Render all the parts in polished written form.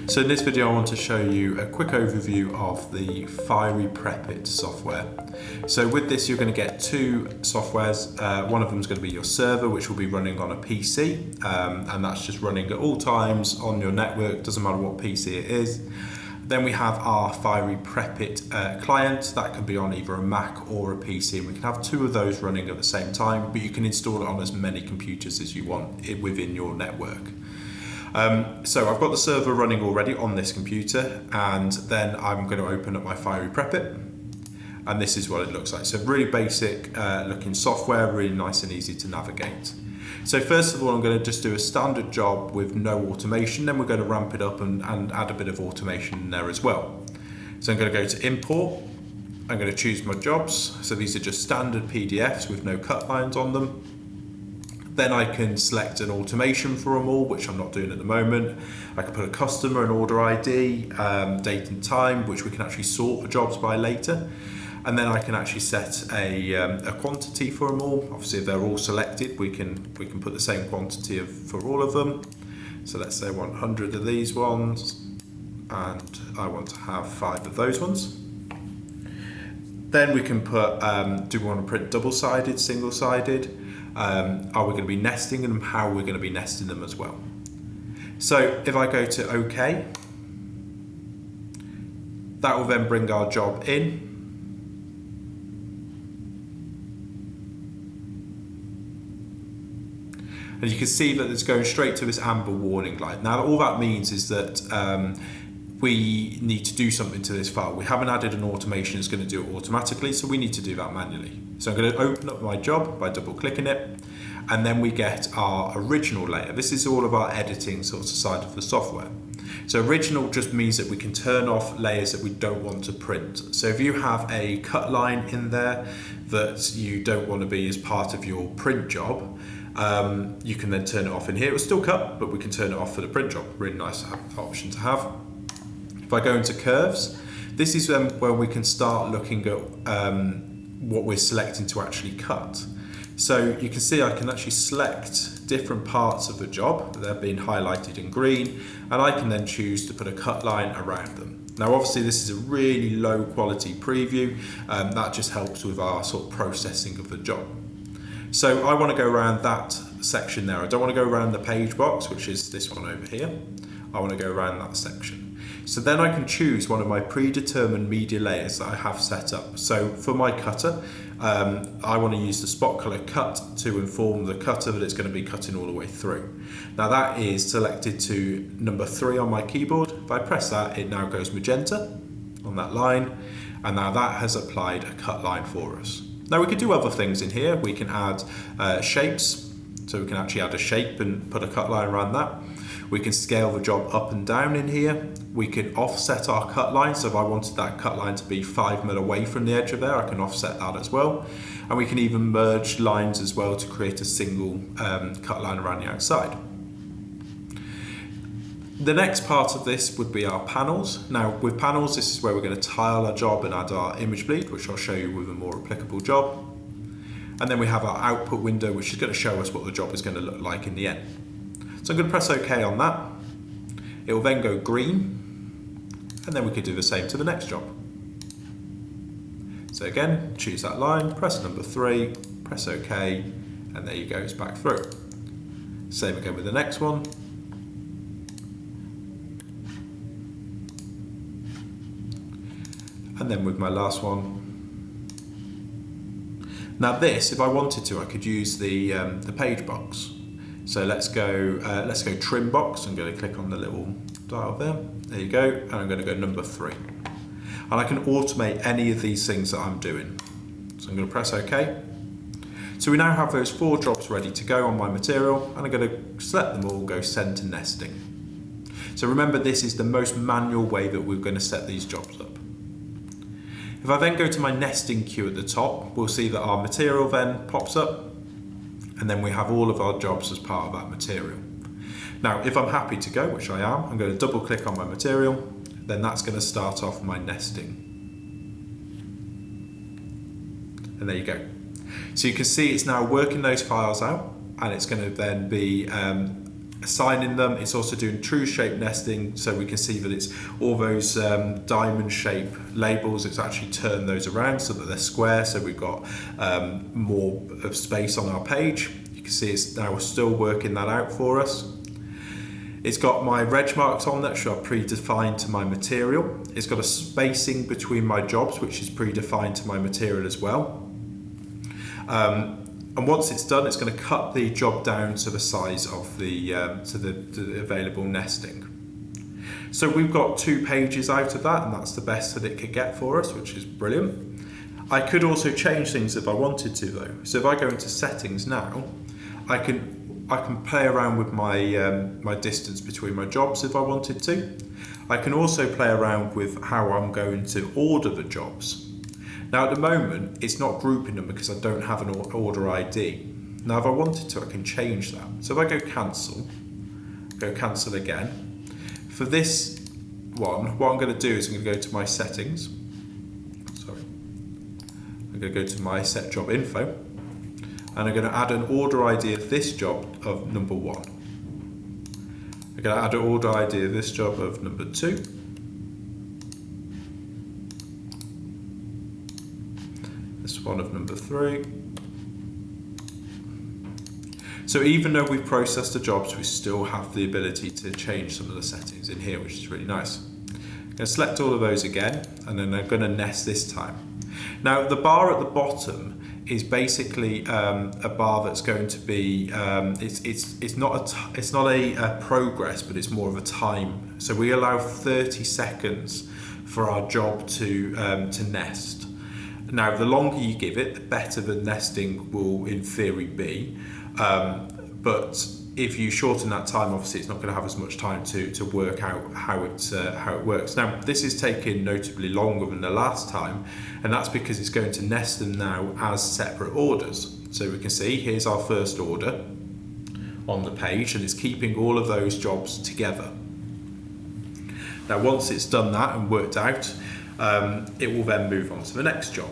So in this video I want to show you a quick overview of the Fiery Prep-It software. So with this you're going to get two softwares. One of them is going to be your server, which will be running on a PC, and that's just running at all times on your network, doesn't matter what PC it is. Then we have our Fiery Prep-It client that can be on either a Mac or a PC, and we can have two of those running at the same time, but you can install it on as many computers as you want within your network. So I've got the server running already on this computer, and then I'm going to open up my Fiery Prep-It, and this is what it looks like. So really basic looking software, really nice and easy to navigate. So first of all, I'm going to just do a standard job with no automation, then we're going to ramp it up and add a bit of automation in there as well. So I'm going to go to import, I'm going to choose my jobs. So these are just standard PDFs with no cut lines on them. Then I can select an automation for them all, which I'm not doing at the moment. I can put a customer, an order ID, date and time, which we can actually sort the jobs by later. And then I can actually set a quantity for them all. Obviously, if they're all selected, we can put the same quantity for all of them. So let's say I want 100 of these ones, and I want to have 5 of those ones. Then we can put, do we want to print double-sided, single-sided? Are we going to be nesting them? How are we going to be nesting them as well? So if I go to OK, that will then bring our job in. And you can see that it's going straight to this amber warning light. Now all that means is that we need to do something to this file. We haven't added an automation that's going to do it automatically, so we need to do that manually. So I'm going to open up my job by double clicking it, and then we get our original layer. This is all of our editing sort of side of the software. So original just means that we can turn off layers that we don't want to print. So if you have a cut line in there that you don't want to be as part of your print job, you can then turn it off in here. It's still cut, but we can turn it off for the print job. Really nice option to have. If I go into curves, this is where we can start looking at what we're selecting to actually cut. So you can see I can actually select different parts of the job. They're being highlighted in green, and I can then choose to put a cut line around them. Now obviously this is a really low quality preview, that just helps with our sort of processing of the job. So I want to go around that section there. I don't want to go around the page box, which is this one over here. I want to go around that section. So then I can choose one of my predetermined media layers that I have set up. So for my cutter, I want to use the spot color cut to inform the cutter that it's going to be cutting all the way through. Now that is selected to number 3 on my keyboard. If I press that, it now goes magenta on that line, and now that has applied a cut line for us. Now we could do other things in here. We can add shapes, so we can actually add a shape and put a cut line around that. We can scale the job up and down in here. We can offset our cut line, so if I wanted that cut line to be 5 mil away from the edge of there, I can offset that as well. And we can even merge lines as well to create a single cut line around the outside. The next part of this would be our panels. Now with panels, this is where we're going to tile our job and add our image bleed, which I'll show you with a more applicable job. And then we have our output window, which is going to show us what the job is going to look like in the end. So I'm going to press OK on that. It will then go green, and then we could do the same to the next job. So again, choose that line, press number 3, press OK, and there you go, it's back through. Same again with the next one. And then with my last one. Now this, if I wanted to, I could use the page box. So let's go trim box. I'm going to click on the little dial there. There you go, and I'm going to go number 3. And I can automate any of these things that I'm doing. So I'm going to press OK. So we now have those 4 jobs ready to go on my material, and I'm going to select them all, go send to nesting. So remember, this is the most manual way that we're going to set these jobs up. If I then go to my nesting queue at the top, we'll see that our material then pops up, and then we have all of our jobs as part of that material. Now, if I'm happy to go, which I am, I'm going to double click on my material, then that's going to start off my nesting. And there you go. So you can see it's now working those files out, and it's going to then be assigning them. It's also doing true shape nesting, so we can see that it's all those diamond shape labels. It's actually turned those around so that they're square, so we've got more of space on our page. You can see it's now still working that out for us. It's got my reg marks on that, which are predefined to my material. It's got a spacing between my jobs, which is predefined to my material as well. And once it's done, it's going to cut the job down to the size of the available nesting. So we've got 2 pages out of that, and that's the best that it could get for us, which is brilliant. I could also change things if I wanted to, though. So if I go into settings now, I can play around with my distance between my jobs if I wanted to. I can also play around with how I'm going to order the jobs. Now at the moment, it's not grouping them because I don't have an order ID. Now if I wanted to, I can change that. So if I go cancel again. For this one, what I'm going to do is I'm going to go to my settings. I'm going to go to my set job info, and I'm going to add an order ID of this job of number 1. I'm going to add an order ID of this job of number 2. This one of number 3. So even though we've processed the jobs, we still have the ability to change some of the settings in here, which is really nice. I'm going to select all of those again, and then I'm going to nest this time. Now the bar at the bottom is basically a bar that's going to be it's not a progress, but it's more of a time. So we allow 30 seconds for our job to nest. Now the longer you give it, the better the nesting will in theory be, but if you shorten that time, obviously it's not going to have as much time to work out how it works. Now this is taking notably longer than the last time, and that's because it's going to nest them now as separate orders. So we can see here's our first order on the page, and it's keeping all of those jobs together. Now once it's done that and worked out, it will then move on to the next job.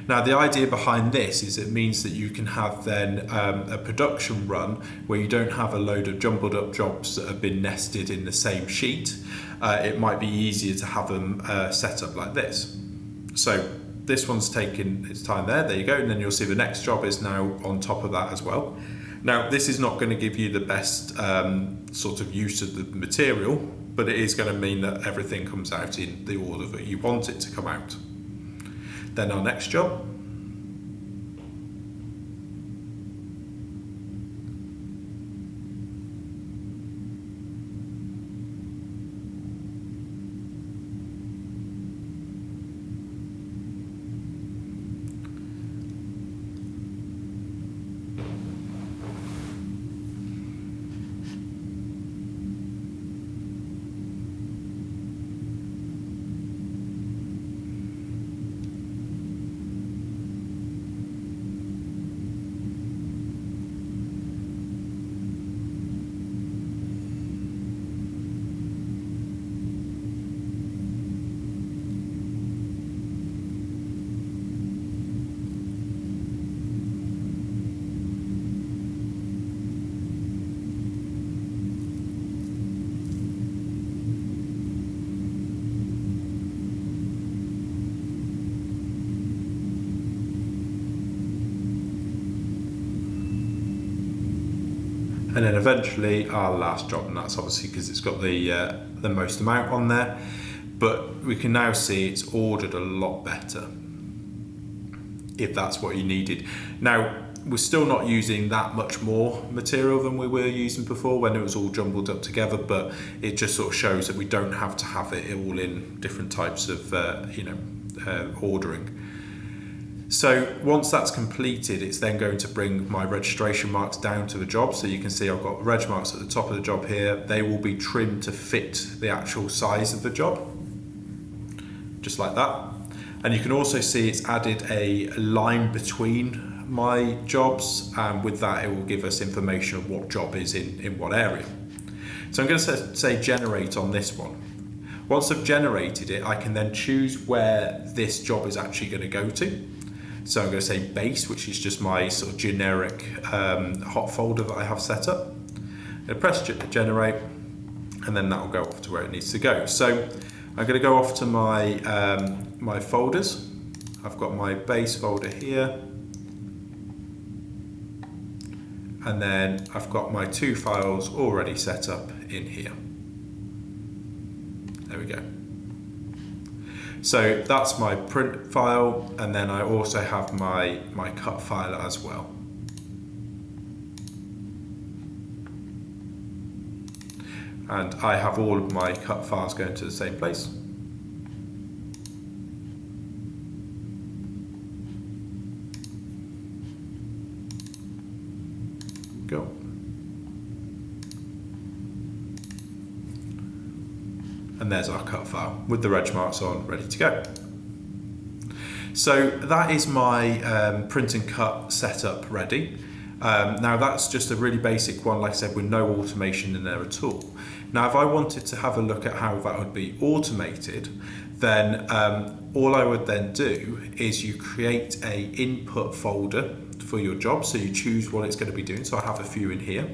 Now the idea behind this is it means that you can have then a production run where you don't have a load of jumbled up jobs that have been nested in the same sheet. It might be easier to have them set up like this. So this one's taking its time there you go, and then you'll see the next job is now on top of that as well. Now this is not going to give you the best sort of use of the material, but it is going to mean that everything comes out in the order that you want it to come out. Then our next job. And then eventually our last job, and that's obviously because it's got the most amount on there, but we can now see it's ordered a lot better if that's what you needed. Now we're still not using that much more material than we were using before when it was all jumbled up together, but it just sort of shows that we don't have to have it all in different types of ordering. So once that's completed, it's then going to bring my registration marks down to the job. So you can see I've got reg marks at the top of the job here. They will be trimmed to fit the actual size of the job, just like that. And you can also see it's added a line between my jobs, and with that it will give us information of what job is in what area. So I'm going to say generate on this one. Once I've generated it, I can then choose where this job is actually going to go to. So I'm going to say base, which is just my sort of generic hot folder that I have set up. I'm going to press generate, and then that will go off to where it needs to go. So I'm going to go off to my, my folders. I've got my base folder here, and then I've got my 2 files already set up in here. There we go. So that's my print file, and then I also have my cut file as well. And I have all of my cut files going to the same place. Go. And there's our cut file with the reg marks on, ready to go. So that is my print and cut setup ready. Now that's just a really basic one, like I said, with no automation in there at all. Now if I wanted to have a look at how that would be automated, then all I would then do is you create a input folder for your job. So you choose what it's going to be doing. So I have a few in here: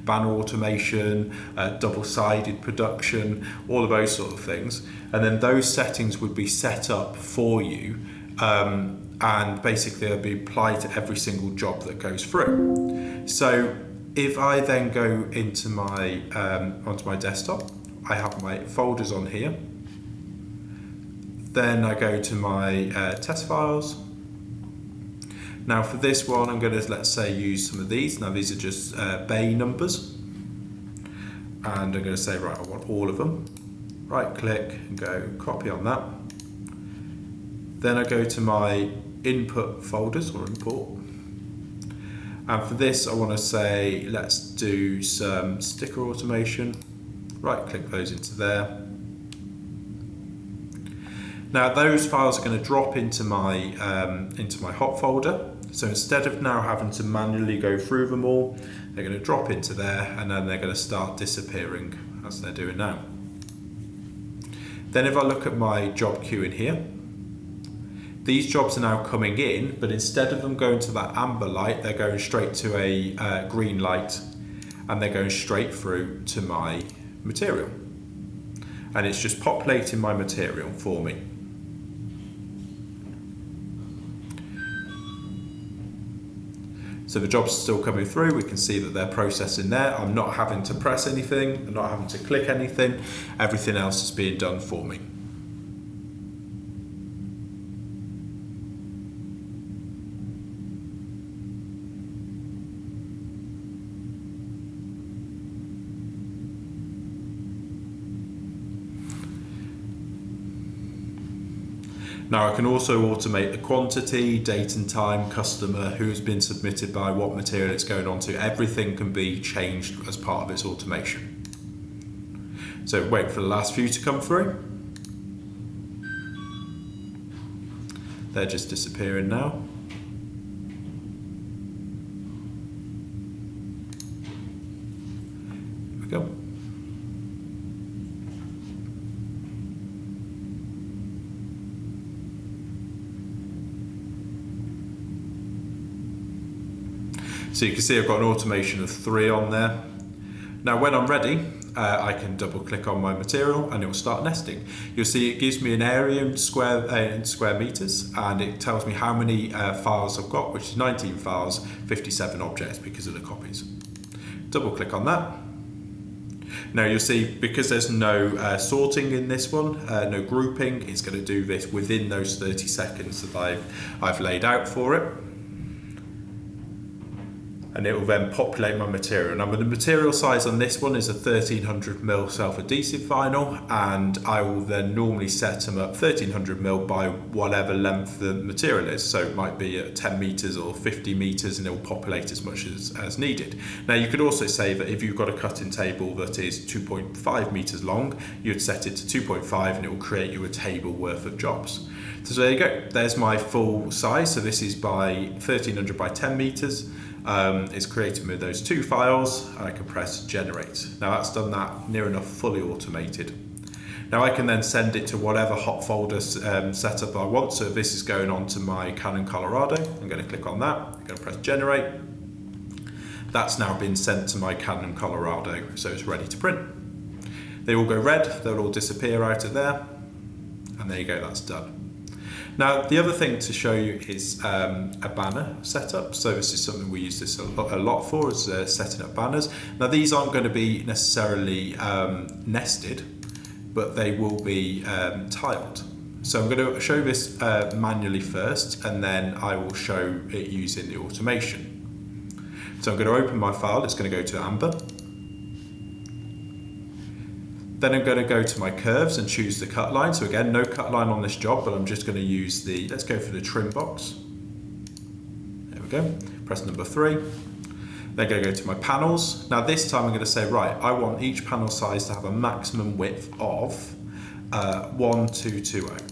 banner automation, double-sided production, all of those sort of things. And then those settings would be set up for you, and basically they'll be applied to every single job that goes through. So if I then go into my onto my desktop, I have my folders on here. Then I go to my test files. Now for this one, I'm going to, let's say, use some of these. Now these are just bay numbers. And I'm going to say, right, I want all of them. Right click and go copy on that. Then I go to my input folders or import. And for this, I want to say, let's do some sticker automation. Right click those into there. Now those files are going to drop into my hot folder. So instead of now having to manually go through them all, they're going to drop into there, and then they're going to start disappearing as they're doing now. Then if I look at my job queue in here, these jobs are now coming in, but instead of them going to that amber light, they're going straight to a green light, and they're going straight through to my material. And it's just populating my material for me. So the jobs are still coming through. We can see that they're processing there. I'm not having to press anything. I'm not having to click anything. Everything else is being done for me. Now I can also automate the quantity, date and time, customer, who's been submitted by, what material it's going on to. Everything can be changed as part of its automation. So wait for the last few to come through. They're just disappearing now. Here we go. So you can see I've got an automation of 3 on there. Now when I'm ready, I can double click on my material and it will start nesting. You'll see it gives me an area in square meters, and it tells me how many files I've got, which is 19 files, 57 objects because of the copies. Double click on that. Now you'll see, because there's no sorting in this one, no grouping, it's going to do this within those 30 seconds that I've laid out for it. And it will then populate my material. Now the material size on this one is a 1300mm self-adhesive vinyl, and I will then normally set them up 1300mm by whatever length the material is. So it might be at 10 meters or 50 meters, and it will populate as much as needed. Now you could also say that if you've got a cutting table that is 2.5 meters long, you'd set it to 2.5 and it will create you a table worth of jobs. So there you go, there's my full size. So this is by 1300 by 10 meters. It's created with those 2 files, and I can press generate. Now that's done that near enough fully automated. Now I can then send it to whatever hot folder setup I want. So if this is going on to my Canon Colorado, I'm going to click on that, I'm going to press generate. That's now been sent to my Canon Colorado, so it's ready to print. They all go red, they'll all disappear out of there, and there you go, that's done. Now, the other thing to show you is a banner setup. So this is something we use this a lot for, is setting up banners. Now, these aren't going to be necessarily nested, but they will be tiled. So I'm going to show this manually first, and then I will show it using the automation. So I'm going to open my file, it's going to go to Amber. Then I'm going to go to my curves and choose the cut line. So again, no cut line on this job, but I'm just going to use let's go for the trim box. There we go, press number 3. Then I'm going to go to my panels. Now this time I'm going to say, right, I want each panel size to have a maximum width of 1220.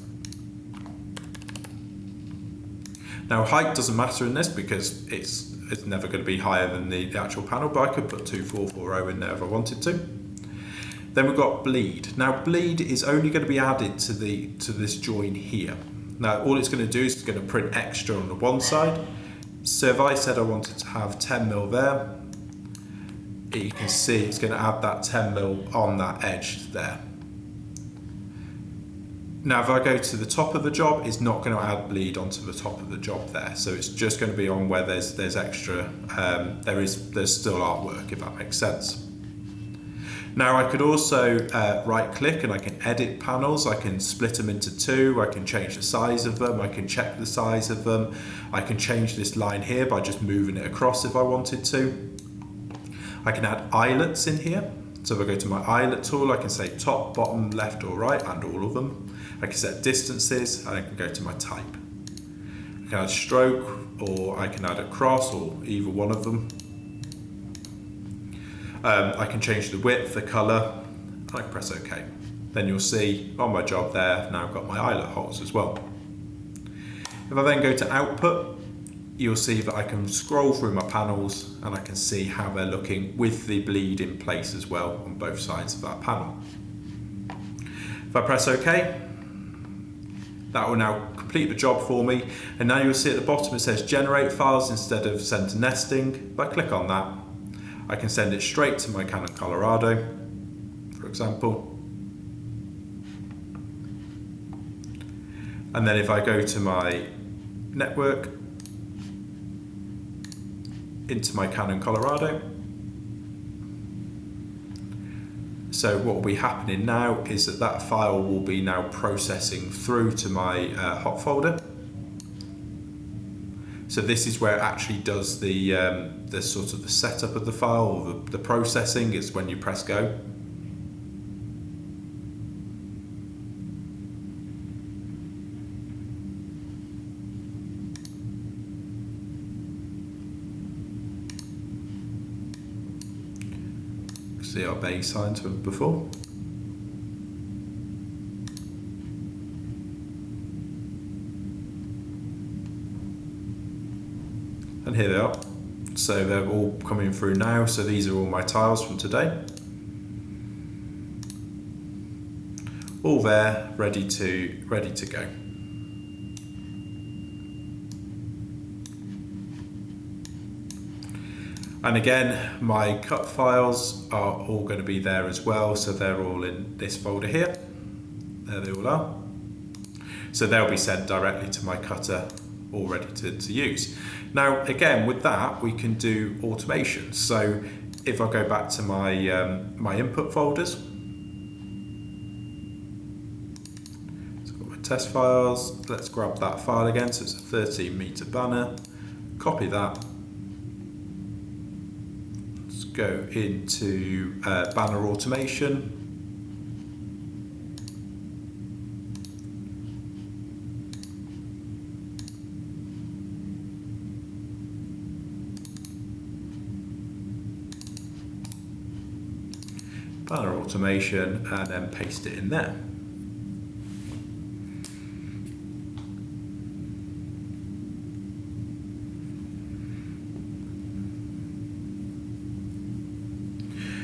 Now height doesn't matter in this because it's never going to be higher than the actual panel, but I could put 2440 in there if I wanted to. Then we've got bleed. Now bleed is only going to be added to this join here. Now all it's going to do is it's going to print extra on the one side. So if I said I wanted to have 10mm there, you can see it's going to add that 10mm on that edge there. Now if I go to the top of the job, it's not going to add bleed onto the top of the job there. So it's just going to be on where there's extra, there's still artwork, if that makes sense. Now I could also right click and I can edit panels, I can split them into 2, I can change the size of them, I can check the size of them, I can change this line here by just moving it across if I wanted to. I can add eyelets in here, so if I go to my eyelet tool I can say top, bottom, left or right and all of them. I can set distances and I can go to my type. I can add stroke or I can add a cross or either one of them. I can change the width, the colour, and I can press OK. Then you'll see on my job there, now I've got my eyelet holes as well. If I then go to output, you'll see that I can scroll through my panels and I can see how they're looking with the bleed in place as well on both sides of that panel. If I press OK, that will now complete the job for me, and now you'll see at the bottom it says generate files instead of send to nesting. If I click on that, I can send it straight to my Canon Colorado, for example. And then if I go to my network, into my Canon Colorado. So what will be happening now is that file will be now processing through to my hot folder. So this is where it actually does the sort of the setup of the file, or the processing is when you press go. See our base signs from before. And here they are. So they're all coming through now. So these are all my tiles from today. All there, ready to go. And again, my cut files are all going to be there as well. So they're all in this folder here. There they all are. So they'll be sent directly to my cutter, all ready to use. Now, again, with that, we can do automation. So if I go back to my, my input folders, so I've got my test files. Let's grab that file again. So it's a 13-meter banner. Copy that. Let's go into banner automation. Banner automation, and then paste it in there.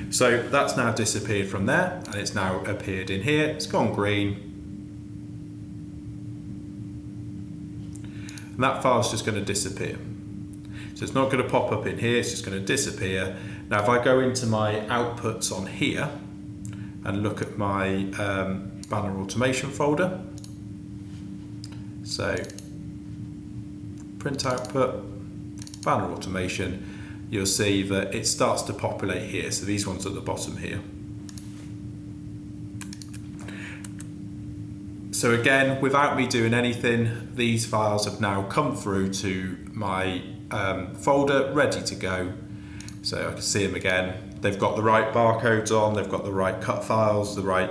So that's now disappeared from there, and it's now appeared in here. It's gone green. And that file's just going to disappear. So it's not going to pop up in here, it's just going to disappear. Now if I go into my outputs on here and look at my banner automation folder, so print output, banner automation, you'll see that it starts to populate here. So these ones at the bottom here. So again, without me doing anything, these files have now come through to my folder, ready to go. So I can see them again. They've got the right barcodes on, they've got the right cut files, the right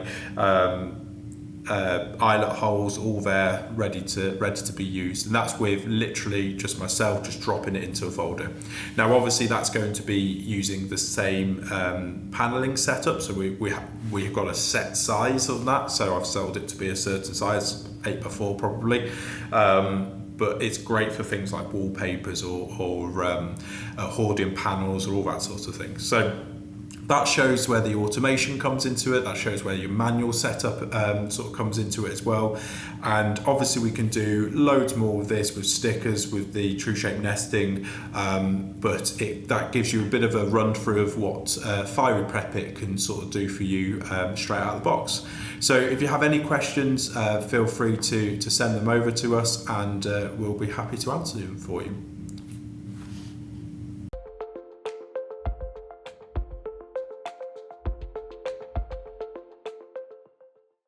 eyelet holes, all there, ready to be used. And that's with literally just myself just dropping it into a folder. Now obviously that's going to be using the same paneling setup, so we've got a set size of that, so I've sold it to be a certain size, 8x4 probably, but it's great for things like wallpapers or hoarding panels or all that sort of thing. So that shows where the automation comes into it, that shows where your manual setup sort of comes into it as well. And obviously we can do loads more with this, with stickers, with the true shape nesting, but that gives you a bit of a run through of what Fiery Prep It can sort of do for you straight out of the box. So if you have any questions, feel free to send them over to us, and we'll be happy to answer them for you.